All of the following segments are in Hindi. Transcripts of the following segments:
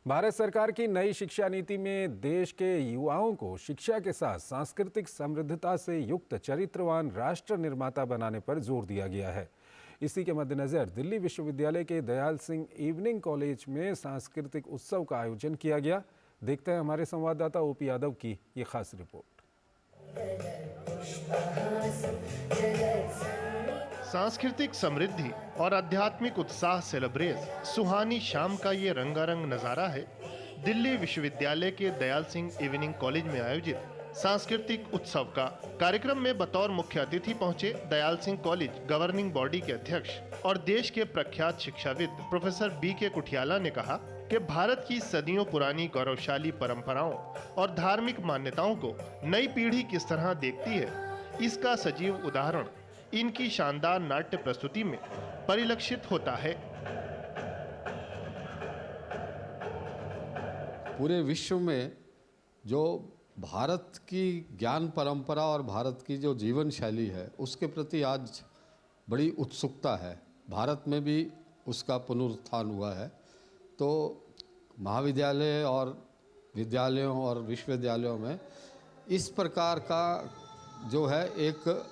भारत सरकार की नई शिक्षा नीति में देश के युवाओं को शिक्षा के साथ सांस्कृतिक समृद्धता से युक्त चरित्रवान राष्ट्र निर्माता बनाने पर जोर दिया गया है। इसी के मद्देनजर दिल्ली विश्वविद्यालय के दयाल सिंह इवनिंग कॉलेज में सांस्कृतिक उत्सव का आयोजन किया गया। देखते हैं हमारे संवाददाता ओपी यादव की ये खास रिपोर्ट। सांस्कृतिक समृद्धि और आध्यात्मिक उत्साह सेलिब्रेट सुहानी शाम का ये रंगारंग नजारा है दिल्ली विश्वविद्यालय के दयाल सिंह इवनिंग कॉलेज में आयोजित सांस्कृतिक उत्सव का। कार्यक्रम में बतौर मुख्य अतिथि पहुंचे Dayal Singh college governing body के अध्यक्ष और देश के प्रख्यात शिक्षाविद प्रोफेसर बी.के. कुठियाला ने कहा कि भारत की सदियों पुरानी गौरवशाली परंपराओं और धार्मिक मान्यताओं को नई पीढ़ी किस तरह देखती है, इसका सजीव उदाहरण इनकी शानदार नाट्य प्रस्तुति में परिलक्षित होता है। पूरे विश्व में जो भारत की ज्ञान परंपरा और भारत की जो जीवन शैली है उसके प्रति आज बड़ी उत्सुकता है। भारत में भी उसका पुनरुत्थान हुआ है। तो महाविद्यालय और विद्यालयों और विश्वविद्यालयों में इस प्रकार का जो है एक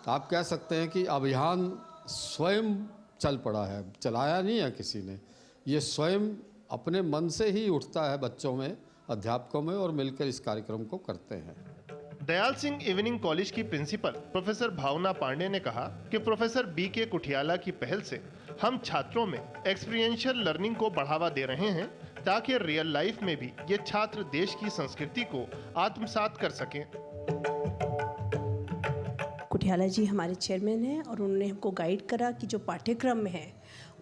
आप कह सकते हैं कि अभियान स्वयं चल पड़ा है, चलाया नहीं है किसी ने। ये स्वयं अपने मन से ही उठता है बच्चों में, अध्यापकों में, और मिलकर इस कार्यक्रम को करते हैं। दयाल सिंह इवनिंग कॉलेज की प्रिंसिपल प्रोफेसर भावना पांडे ने कहा कि प्रोफेसर बी.के. कुठियाला की पहल से हम छात्रों में एक्सपीरियंशियल लर्निंग को बढ़ावा दे रहे हैं ताकि रियल लाइफ में भी ये छात्र देश की संस्कृति को आत्मसात कर सकें। कुठियाला जी हमारे चेयरमैन हैं और उन्होंने हमको गाइड करा कि जो पाठ्यक्रम है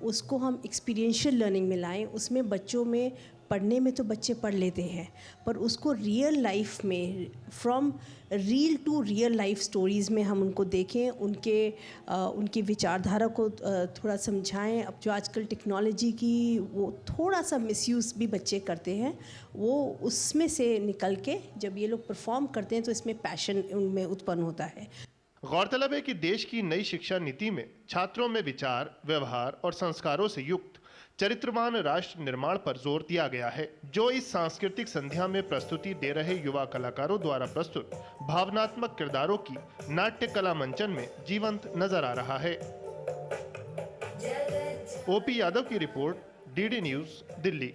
उसको हम एक्सपीरियंशियल लर्निंग में लाएं। उसमें बच्चों में पढ़ने में तो बच्चे पढ़ लेते हैं, पर उसको रियल लाइफ में from real to real life stories में हम उनको देखें, उनकी विचारधारा को थोड़ा समझाएं। अब जो आजकल टेक्नोलॉजी की वो थोड़ा सा मिसयूज़ भी बच्चे करते हैं, वो उसमें से निकल के जब ये लोग परफॉर्म करते हैं तो इसमें पैशन उनमें उत्पन्न होता है। गौरतलब है कि देश की नई शिक्षा नीति में छात्रों में विचार, व्यवहार और संस्कारों से युक्त चरित्रवान राष्ट्र निर्माण पर जोर दिया गया है, जो इस सांस्कृतिक संध्या में प्रस्तुति दे रहे युवा कलाकारों द्वारा प्रस्तुत भावनात्मक किरदारों की नाट्य कला मंचन में जीवंत नजर आ रहा है। ओपी यादव की रिपोर्ट, डीडी न्यूज, दिल्ली।